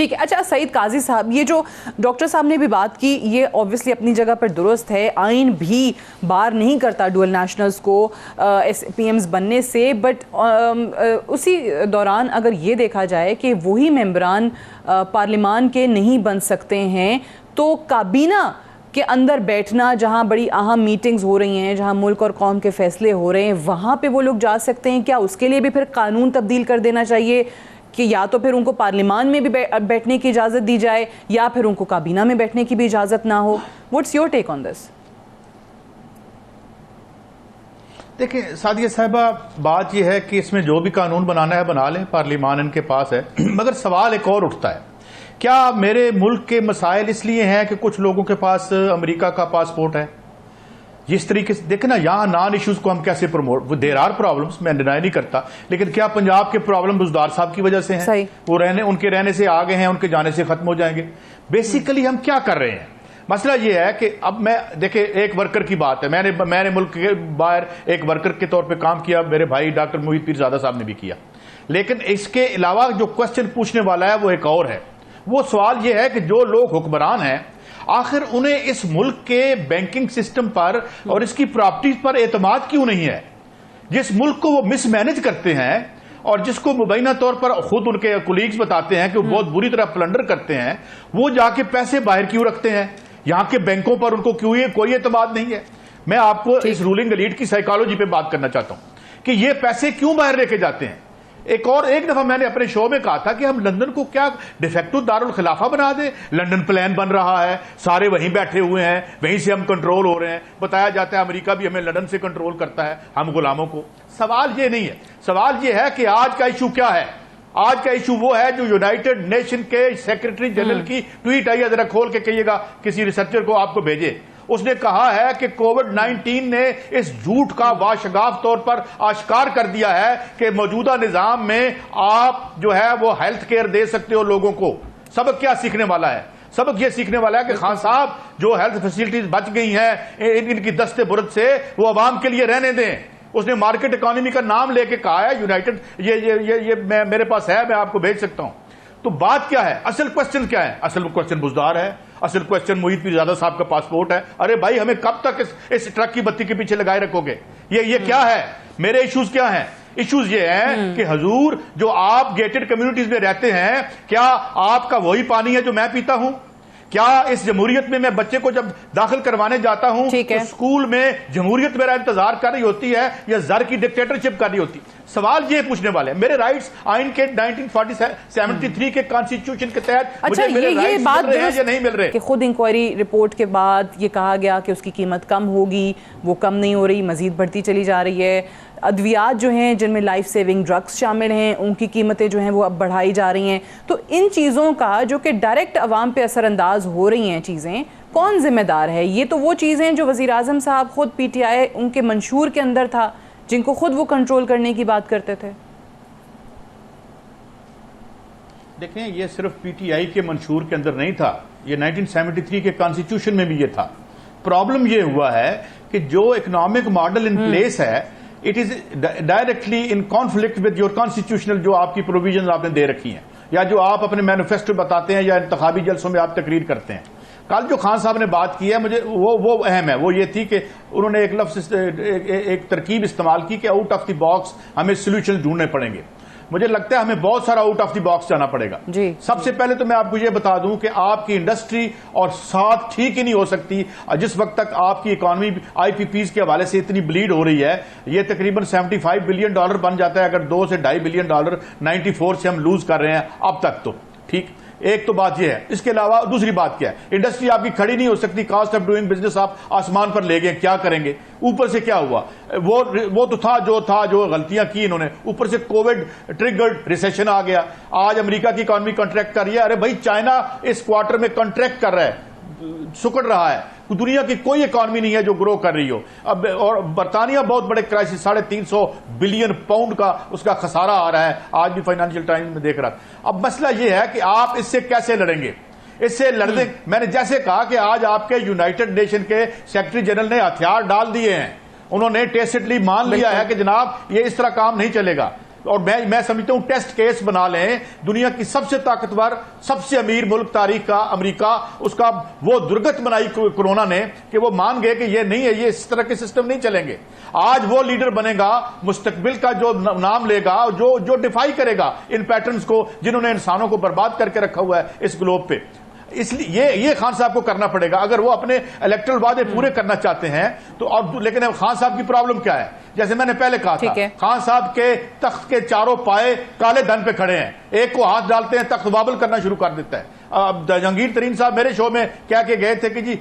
ठीक है। अच्छा सईद काजी साहब, ये जो डॉक्टर साहब ने भी बात की, ये ऑब्वियसली अपनी जगह पर दुरुस्त है, आइन भी बार नहीं करता डुअल नेशनल्स को SPMs बनने से, बट उसी दौरान अगर ये देखा जाए कि वही मेंबरान पार्लियामान के नहीं बन सकते हैं, तो काबीना के अंदर बैठना, जहां बड़ी अहम मीटिंग्स हो रही हैं, जहां मुल्क और कौम के फैसले हो रहे हैं, वहां पे वो लोग जा सकते हैं क्या? उसके लिए भी फिर कानून तब्दील कर देना चाहिए कि या तो फिर उनको पार्लियामान में भी बैठने की इजाज़त दी जाए या फिर उनको काबीना में बैठने की भी इजाज़त ना हो? What's your take on this? देखिए सादिया साहिबा, बात यह है कि इसमें जो भी कानून बनाना है बना लें, पार्लियामान इनके पास है। मगर सवाल एक और उठता है, क्या मेरे मुल्क के मसाइल इसलिए हैं कि कुछ लोगों के पास अमेरिका का पासपोर्ट है? जिस तरीके से देखे ना, यहां नॉन इश्यूज को हम कैसे प्रमोट, देयर आर प्रॉब्लम्स, मैं डिनाई नहीं करता, लेकिन क्या पंजाब के प्रॉब्लम बुजदार साहब की वजह से हैं? वो उनके रहने से आ गए हैं, उनके जाने से खत्म हो जाएंगे? बेसिकली हम क्या कर रहे हैं? मसला यह है कि अब मैं देखे, एक वर्कर की बात है, मैंने मुल्क के बाहर एक वर्कर के तौर पे काम किया, मेरे भाई डॉक्टर मोहित पीरजादा साहब ने भी किया, लेकिन इसके अलावा जो क्वेश्चन पूछने वाला है वो एक और है। वो सवाल यह है कि जो लोग हुक्मरान हैं, आखिर उन्हें इस मुल्क के बैंकिंग सिस्टम पर और इसकी प्रॉपर्टीज पर एतमाद क्यों नहीं है? जिस मुल्क को वो मिसमैनेज करते हैं और जिसको मुबैना तौर पर खुद उनके कुलीग्स बताते हैं कि वो बहुत बुरी तरह प्लंडर करते हैं, वो जाके पैसे बाहर क्यों रखते हैं? यहां के बैंकों पर उनको क्यों कोई एतमाद नहीं है? मैं आपको इस रूलिंग एलीट की साइकोलॉजी पे बात करना चाहता हूं कि ये पैसे क्यों बाहर लेके जाते हैं। एक दफा मैंने अपने शो में कहा था कि हम लंदन को क्या डिफेक्टिव दारुल खिलाफा बना दें? लंदन प्लान बन रहा है, सारे वहीं बैठे हुए हैं, वहीं से हम कंट्रोल हो रहे हैं, बताया जाता है अमेरिका भी हमें लंदन से कंट्रोल करता है, हम गुलामों को। सवाल ये नहीं है, सवाल ये है कि आज का इशू क्या है। आज का इशू वो है जो यूनाइटेड नेशन के सेक्रेटरी जनरल की ट्वीट आई है, जरा खोल के कहिएगा, किसी रिसर्चर को आपको भेजे। उसने कहा है कि कोविड-19 ने इस झूठ का वाशगाफ तौर पर आश्कार कर दिया है कि मौजूदा निजाम में आप जो है वो हेल्थ केयर दे सकते हो लोगों को। सबक क्या सीखने वाला है? सबक यह सीखने वाला है कि खान साहब जो हेल्थ फैसिलिटीज बच गई हैं इनकी दस्ते बुरद से, वो अवाम के लिए रहने दें। उसने मार्केट इकोनॉमी का नाम लेके कहा है यूनाइटेड, ये मेरे पास है, मैं आपको भेज सकता हूं। तो बात क्या है? असल क्वेश्चन क्या है? असल क्वेश्चन बुजदार है, असल क्वेश्चन मोहित पीरजादा साहब का पासपोर्ट है। अरे भाई, हमें कब तक इस ट्रक की बत्ती के पीछे लगाए रखोगे? ये क्या है? मेरे इश्यूज क्या हैं? इश्यूज ये हैं कि हजूर, जो आप गेटेड कम्युनिटीज में रहते हैं, क्या आपका वही पानी है जो मैं पीता हूं? क्या इस जमहूरियत में मैं बच्चे को जब दाखिल करवाने जाता हूं तो स्कूल में जमहूरियत मेरा इंतजार कर रही होती है या जर की डिक्टेटरशिप कर रही होती? सवाल ये पूछने वाले हैं। मेरे राइट्स आइन के 1973 के कॉन्स्टिट्यूशन के तहत अच्छा, मुझे मेरे राइट्स मिल रहे हैं या नहीं मिल रहे? कि खुद इंक्वायरी रिपोर्ट के बाद ये कहा गया कि उसकी कीमत कम होगी, वो कम नहीं हो रही, मजीद बढ़ती चली जा रही है। अद्वियात जो हैं जिनमें लाइफ सेविंग ड्रग्स शामिल हैं, उनकी कीमतें जो हैं वो अब बढ़ाई जा रही हैं। तो इन चीज़ों का जो कि डायरेक्ट अवाम पे असरअंदाज हो रही हैं चीज़ें, कौन जिम्मेदार है? ये तो वो चीज़ें जो वज़ीर आज़म साहब खुद PTI उनके मंशूर के अंदर था, जिनको खुद वो कंट्रोल करने की बात करते थे। देखें, ये सिर्फ PTI के मंशूर के अंदर नहीं था, ये 1973 के कॉन्स्टिट्यूशन में भी ये था। प्रॉब्लम ये हुआ है कि जो इकोनॉमिक मॉडल इन प्लेस है, it is directly in conflict with your constitutional, जो आपकी प्रोविजन आपने दे रखी हैं या जो आप अपने मैनिफेस्टो बताते हैं या इंतखाबी जलसों में आप तकरीर करते हैं। कल जो खान साहब ने बात की है, मुझे वो अहम है। वो ये थी कि उन्होंने एक लफ्ज, एक तरकीब इस्तेमाल की कि आउट ऑफ द बॉक्स हमें सोल्यूशन ढूंढने पड़ेंगे। मुझे लगता है हमें बहुत सारा आउट ऑफ द बॉक्स जाना पड़ेगा जी। सबसे पहले तो मैं आपको ये बता दूं कि आपकी इंडस्ट्री और साथ ठीक ही नहीं हो सकती जिस वक्त तक आपकी इकोनॉमी IPPs के हवाले से इतनी ब्लीड हो रही है। ये तकरीबन $75 बिलियन बन जाता है अगर $2 से $2.5 बिलियन 94 से हम लूज कर रहे हैं अब तक। तो ठीक, एक तो बात यह है। इसके अलावा दूसरी बात क्या है? इंडस्ट्री आपकी खड़ी नहीं हो सकती, कॉस्ट ऑफ डूइंग बिजनेस आप आसमान पर ले गए, क्या करेंगे? ऊपर से क्या हुआ? वो तो था जो गलतियां की इन्होंने, ऊपर से कोविड ट्रिगर्ड रिसेशन आ गया। आज अमेरिका की इकोनॉमी कॉन्ट्रैक्ट कर रही है। अरे भाई, चाइना इस क्वार्टर में कॉन्ट्रैक्ट कर रहा है, सुकड़ रहा है। दुनिया की कोई इकॉनमी नहीं है जो ग्रो कर रही हो। अब और बर्तानिया बहुत बड़े क्राइसिस, £350 बिलियन का उसका खसारा आ रहा है, आज भी फाइनेंशियल टाइम्स में देख रहा था। अब मसला यह है कि आप इससे कैसे लड़ेंगे? इससे लड़ने, मैंने जैसे कहा कि आज आपके यूनाइटेड नेशन के सेक्रेटरी जनरल ने हथियार डाल दिए हैं। उन्होंने टेसिटली मान लिया है कि जनाब ये इस तरह काम नहीं चलेगा। और मैं समझता हूं टेस्ट केस बना लें, दुनिया की सबसे ताकतवर सबसे अमीर मुल्क तारीख का अमेरिका, उसका वो दुर्गत बनाई कोरोना ने कि वो मान गए कि ये नहीं है, ये इस तरह के सिस्टम नहीं चलेंगे। आज वो लीडर बनेगा मुस्तकबिल का जो नाम लेगा, जो डिफाई करेगा इन पैटर्न्स को जिन्होंने इंसानों को बर्बाद करके रखा हुआ है इस ग्लोब पे। इसलिए ये खान साहब को करना पड़ेगा अगर वो अपने इलेक्टोरल वादे पूरे करना चाहते हैं तो। और लेकिन अब खान साहब की प्रॉब्लम क्या है, जैसे मैंने पहले कहा था, खान साहब के तख्त के चारों पाए काले धन पे खड़े हैं, एक को हाथ डालते हैं तख्त वाबल करना शुरू कर देता है। अब जहांगीर तरीन साहब मेरे शो में कह के गए थे कि जी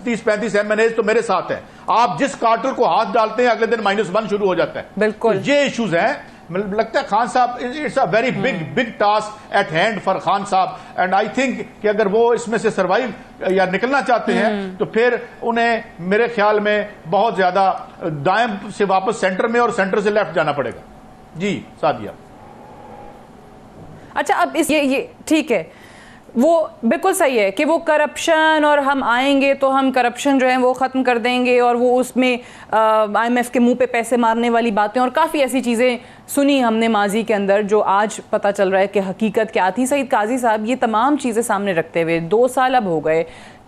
30-35 MNAs तो मेरे साथ हैं, आप जिस कार्टर को हाथ डालते हैं अगले दिन -1 शुरू हो जाता है। बिल्कुल तो ये इश्यूज हैं। लगता है खान साहब, it's a very big task at hand for Khan साहब, एंड आई थिंक कि अगर वो इसमें से सरवाइव या निकलना चाहते हैं तो फिर उन्हें मेरे ख्याल में बहुत ज्यादा दाएं से वापस सेंटर में और सेंटर से लेफ्ट जाना पड़ेगा। जी सादिया। अच्छा, अब ये ठीक है, वो बिल्कुल सही है कि वो करप्शन और हम आएंगे तो हम करप्शन जो है वो ख़त्म कर देंगे, और वो उसमें IMF के मुंह पे पैसे मारने वाली बातें और काफ़ी ऐसी चीज़ें सुनी हमने माजी के अंदर जो आज पता चल रहा है कि हकीकत क्या थी। सईद काजी साहब, ये तमाम चीज़ें सामने रखते हुए 2 साल अब हो गए,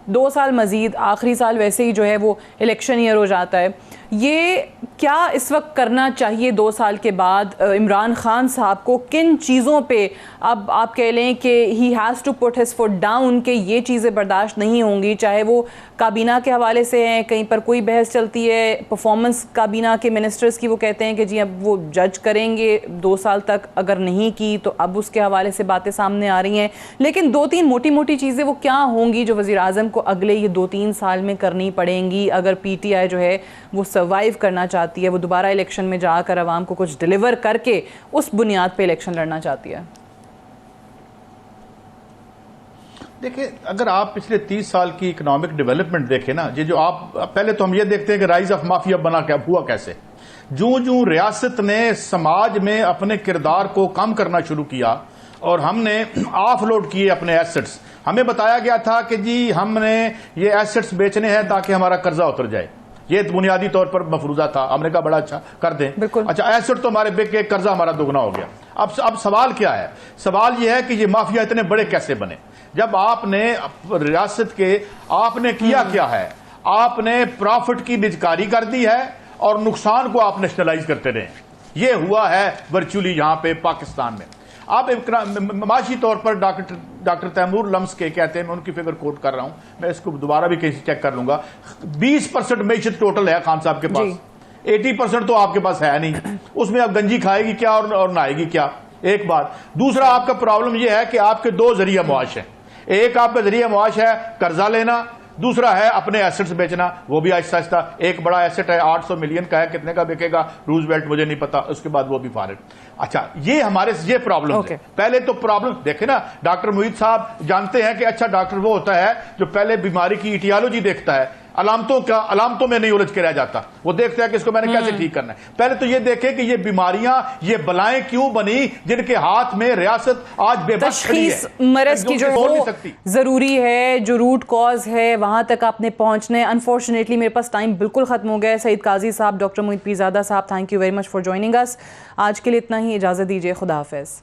2 साल मजीद, आखिरी साल वैसे ही जो है वो इलेक्शन ईयर हो जाता है, ये क्या इस वक्त करना चाहिए 2 साल के बाद इमरान खान साहब को? किन चीज़ों पे अब आप कह लें कि he has to put his foot down कि ये चीज़ें बर्दाश्त नहीं होंगी, चाहे वो काबीना के हवाले से हैं, कहीं पर कोई बहस चलती है, परफॉर्मेंस काबीना के मिनिस्टर्स की वो कहते हैं कि जी अब वो जज करेंगे 2 साल तक, अगर नहीं की तो अब उसके हवाले से बातें सामने आ रही हैं, लेकिन 2-3 मोटी मोटी चीज़ें वो क्या होंगी जो वज़ीर आज़म को अगले ये 2-3 साल में करनी पड़ेंगी अगर PTI जो है वो सर्वाइव करना चाहती है, वो दोबारा इलेक्शन में जाकर आवाम को कुछ डिलीवर करके उस बुनियाद पे इलेक्शन लड़ना चाहती है? देखिए, अगर आप पिछले 30 साल की इकोनॉमिक डेवलपमेंट देखें ना, ये जो आप पहले तो हम ये देखते हैं कि राइज ऑफ माफिया बना क्या हुआ, कैसे जूं रियासत ने समाज में अपने किरदार को कम करना शुरू किया और हमने ऑफलोड किए अपने एसेट्स। हमें बताया गया था कि जी हमने ये एसेट्स बेचने हैं ताकि हमारा कर्जा उतर जाए, ये बुनियादी तौर पर मफरूजा था। हमने कहा बड़ा अच्छा कर दें, अच्छा एसेट तो हमारे बिक के कर्जा हमारा दुगना हो गया। अब सवाल क्या है? सवाल ये है कि ये माफिया इतने बड़े कैसे बने? जब आपने रियासत के आपने किया क्या है, आपने प्रॉफिट की निजकारी कर दी है और नुकसान को आप नेशनलाइज करते रहे। ये हुआ है वर्चुअली यहां पे पाकिस्तान में। आप माशी तौर पर डॉक्टर तैमूर लम्स के कहते हैं, मैं उनकी फिगर कोट कर रहा हूं, मैं इसको दोबारा भी कहीं चेक कर लूंगा, 20% मेइशत टोटल है खान साहब के पास, 80% तो आपके पास है नहीं, उसमें आप गंजी खाएगी क्या और नहाएगी क्या? एक बात। दूसरा, आपका प्रॉब्लम यह है कि आपके 2 जरिया मुआश है। एक आपका जरिया मुआश है कर्जा लेना, दूसरा है अपने एसेट्स बेचना, वो भी आहिस्ता आहिस्ता। एक बड़ा एसेट है 800 मिलियन का है, कितने का बिकेगा रूजवेल्ट मुझे नहीं पता, उसके बाद वो भी फारिग। अच्छा, ये प्रॉब्लम है। पहले तो प्रॉब्लम देखे ना, डॉक्टर मुईद साहब जानते हैं कि अच्छा डॉक्टर वो होता है जो पहले बीमारी की इटियोलॉजी देखता है, अलामतों में नहीं उलझ के रह जाता, वो देखता है कि इसको मैंने कैसे ठीक करना है। पहले तो ये देखे कि ये बीमारियां, ये बलाएं क्यों बनी जिनके हाथ में रियासत आज बेबस खड़ी है। मरज की जो वो जरूरी है, जो रूट कॉज है वहां तक आपने पहुंचना है। अनफॉर्चुनेटली मेरे पास टाइम बिल्कुल खत्म हो गया है। सईद काजी साहब, डॉक्टर मोईद पीरजादा साहब, thank you very much for joining us. आज के लिए इतना ही, इजाजत दीजिए, खुदा हाफिज।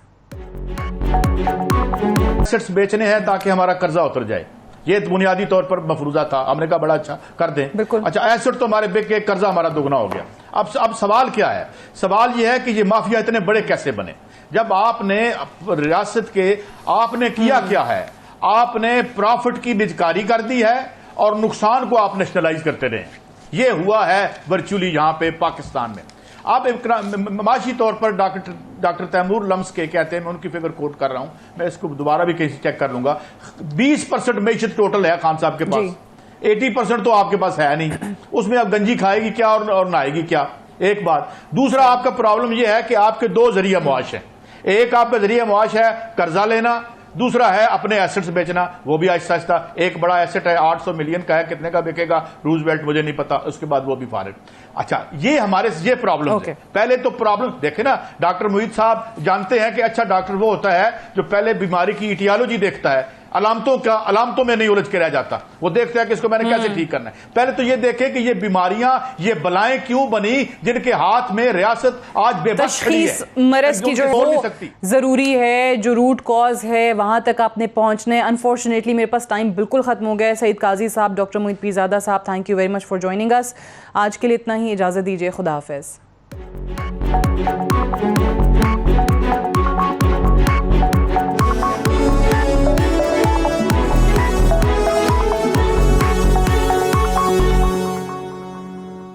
एसेट्स बेचने हैं ताकि हमारा कर्जा उतर जाए, ये बुनियादी तौर पर मफरूजा था। हमने कहा बड़ा अच्छा कर दें, अच्छा एसेट तो हमारे बिक के कर्जा हमारा दुगना हो गया। अब सवाल क्या है? सवाल यह है कि ये माफिया इतने बड़े कैसे बने? जब आपने रियासत के आपने किया क्या है, आपने प्रॉफिट की निजकारी कर दी है और नुकसान को आप नेशनलाइज करते रहे। ये हुआ है वर्चुअली यहां पे पाकिस्तान में। आप माशी तौर पर डॉक्टर तैमूर लम्स के कहते हैं, मैं उनकी फिगर कोट कर रहा हूं, मैं इसको दोबारा भी कहीं चेक कर लूंगा, 20% मेइशत टोटल है खान साहब के पास, 80% तो आपके पास है नहीं, उसमें आप गंजी खाएगी क्या और नहाएगी क्या? एक बात। दूसरा, आपका प्रॉब्लम यह है कि आपके 2 जरिया मुआश है। एक आपका जरिया मुआश है कर्जा लेना, दूसरा है अपने एसेट्स बेचना, वो भी आहिस्ता आहिस्ता। एक बड़ा एसेट है 800 मिलियन का है, कितने का बिकेगा रूजवेल्ट मुझे नहीं पता, उसके बाद वो भी फारिग। अच्छा, ये प्रॉब्लम है। पहले तो प्रॉब्लम देखे ना, डॉक्टर मुईद साहब जानते हैं कि अच्छा डॉक्टर वो होता है जो पहले बीमारी की इटियोलॉजी देखता है, अलामतों में नहीं उलझ के रह जाता, वो देखता है कि इसको मैंने कैसे ठीक करना है। पहले तो ये देखे कि ये बीमारियां, ये बलाएं क्यों बनी जिनके हाथ में रियासत आज बेबस खड़ी है। तशखीस मरज की जो है वो जरूरी है, जो रूट कॉज है वहां तक आपने पहुंचना है। अनफॉर्चुनेटली मेरे पास टाइम बिल्कुल खत्म हो गया है। सईद काजी साहब, डॉक्टर मोहित पीरजादा साहब, thank you very much for joining us. आज के लिए इतना ही, इजाजत दीजिए, खुदा हाफिज।